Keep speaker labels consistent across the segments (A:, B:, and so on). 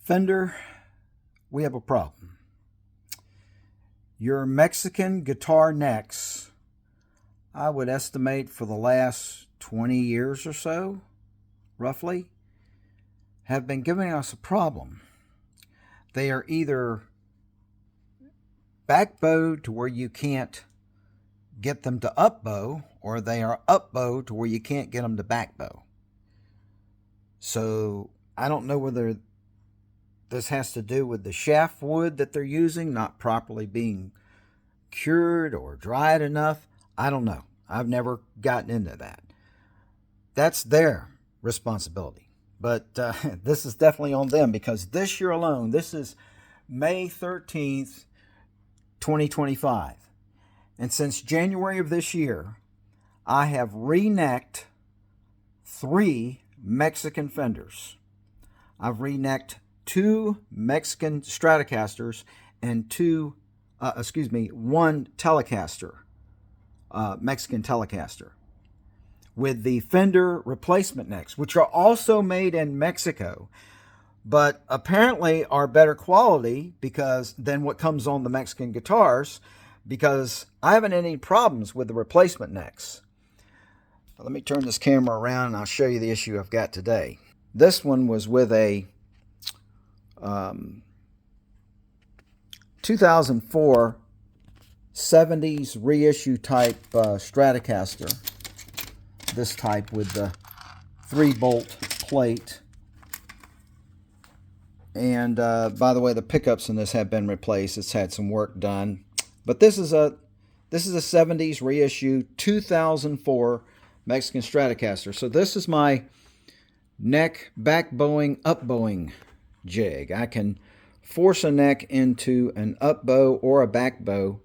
A: Fender, we have a problem. Your Mexican guitar necks, I would estimate for the last 20 years or so, roughly, have been giving us a problem. They are either back bowed to where you can't get them to up bow, or they are up bow to where you can't get them to back bow. So I don't know whether this has to do with the shaft wood that they're using not properly being cured or dried enough. I don't know. I've never gotten into that. That's their responsibility. But this is definitely on them, because this year alone, this is May 13th, 2025. And since January of this year, I have re-necked 3 Mexican Fenders. I've re-necked 2 Mexican Stratocasters and one Telecaster, Mexican Telecaster, with the Fender replacement necks, which are also made in Mexico, but apparently are better quality than what comes on the Mexican guitars, because I haven't had any problems with the replacement necks. Let me turn this camera around and I'll show you the issue I've got today. This one was with a 2004 70s reissue type Stratocaster. This type with the 3-bolt plate. And by the way, the pickups in this have been replaced. It's had some work done. But this is a 70s reissue 2004 Mexican Stratocaster. So this is my neck back bowing, up bowing jig. I can force a neck into an up bow or a back bow,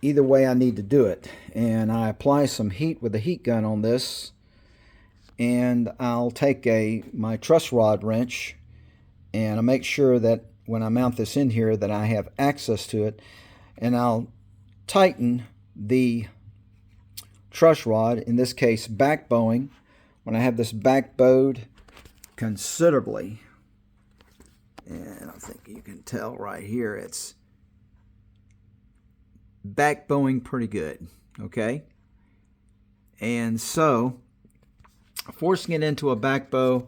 A: either way I need to do it. And I apply some heat with a heat gun on this, and I'll take my truss rod wrench, and I'll make sure that when I mount this in here that I have access to it, and I'll tighten the truss rod, in this case back bowing. When I have this back bowed considerably, and I think you can tell right here it's back bowing pretty good, okay? And so, forcing it into a back bow,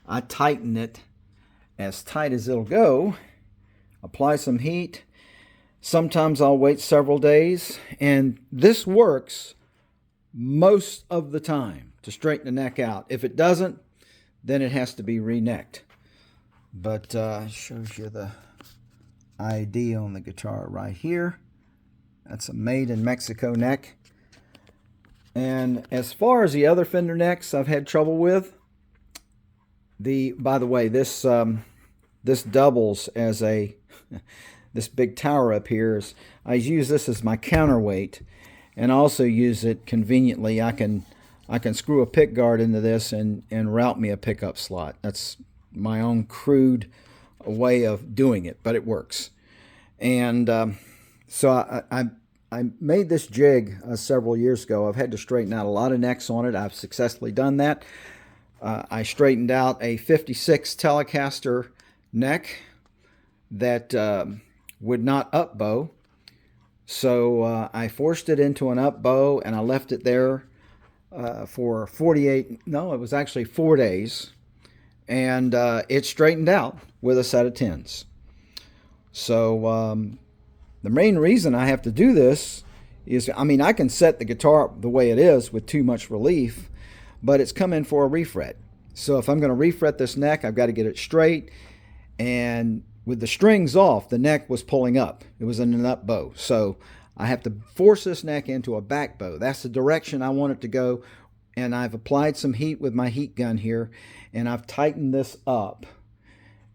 A: I tighten it as tight as it'll go, apply some heat. Sometimes I'll wait several days, and this works most of the time to straighten the neck out. If it doesn't, then it has to be re-necked. But shows you the ID on the guitar right here. That's a made in Mexico neck. And as far as the other Fender necks I've had trouble with, by the way, this doubles as this big tower up here. I use this as my counterweight, and also use it conveniently. I can screw a pick guard into this and route me a pickup slot. That's my own crude way of doing it, but it works. And so I made this jig several years ago. I've had to straighten out a lot of necks on it. I've successfully done that. I straightened out a 56 Telecaster neck that would not up bow. So I forced it into an up bow, and I left it there for 4 days. And it straightened out with a set of 10s. So the main reason I have to do this is, I can set the guitar up the way it is with too much relief, but it's come in for a refret. So if I'm going to refret this neck, I've got to get it straight. And with the strings off, the neck was pulling up. It was in an up bow. So I have to force this neck into a back bow. That's the direction I want it to go. And I've applied some heat with my heat gun here, and I've tightened this up.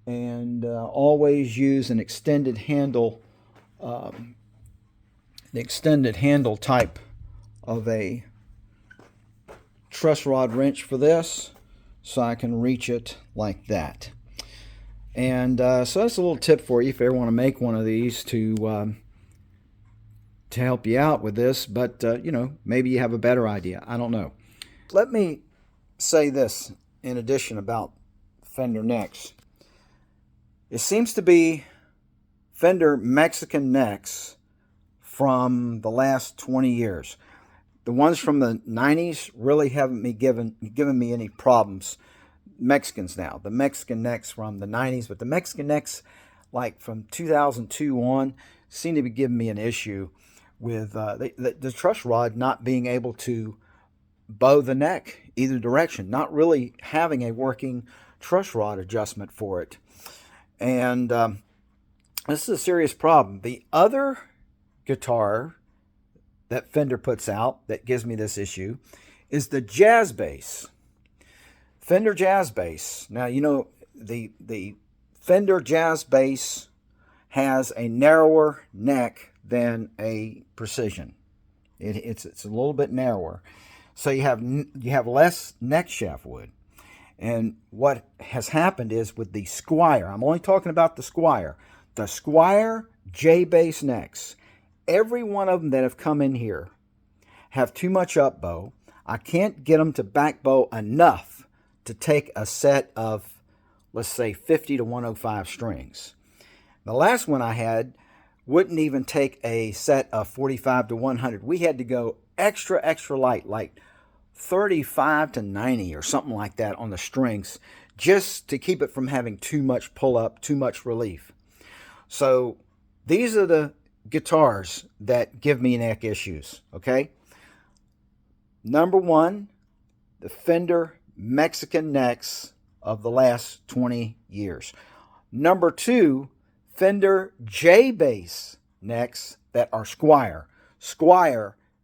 A: And always use an extended handle, type of a truss rod wrench for this, so I can reach it like that. And so that's a little tip for you if you ever want to make one of these to help you out with this. But maybe you have a better idea. I don't know. Let me say this in addition about Fender necks. It seems to be Fender Mexican necks from the last 20 years. The ones from the 90s really haven't given me any problems. Mexicans now. The Mexican necks from the 90s, but the Mexican necks like from 2002 on seem to be giving me an issue with the truss rod not being able to bow the neck either direction, not really having a working truss rod adjustment for it. And this is a serious problem. The other guitar that Fender puts out that gives me this issue is the jazz bass. Fender jazz bass. Now, you know, the Fender jazz bass has a narrower neck than a Precision. It's a little bit narrower. So you have less neck shaft wood. And what has happened is with the Squire, I'm only talking about the Squire J bass necks. Every one of them that have come in here have too much up bow. I can't get them to back bow enough to take a set of, let's say, 50 to 105 strings. The last one I had wouldn't even take a set of 45 to 100. We had to go extra light, like 35 to 90 or something like that on the strings, just to keep it from having too much pull up, too much relief. So these are the guitars that give me neck issues, okay? Number one, the Fender Mexican necks of the last 20 years. Number two, Fender J bass necks that are Squire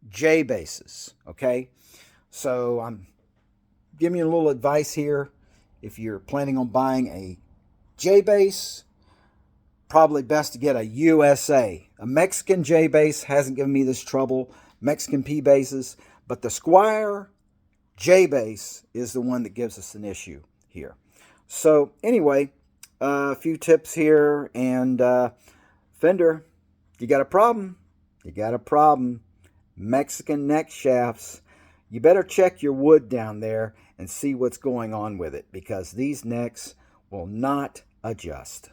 A: J basses, okay? So I'm giving you a little advice here. If you're planning on buying a J bass, probably best to get a USA. A Mexican J bass hasn't given me this trouble, Mexican P basses, but the Squire J bass is the one that gives us an issue here. So anyway, a few tips here, and Fender, you got a problem. You got a problem. Mexican neck shafts. You better check your wood down there and see what's going on with it, because these necks will not adjust.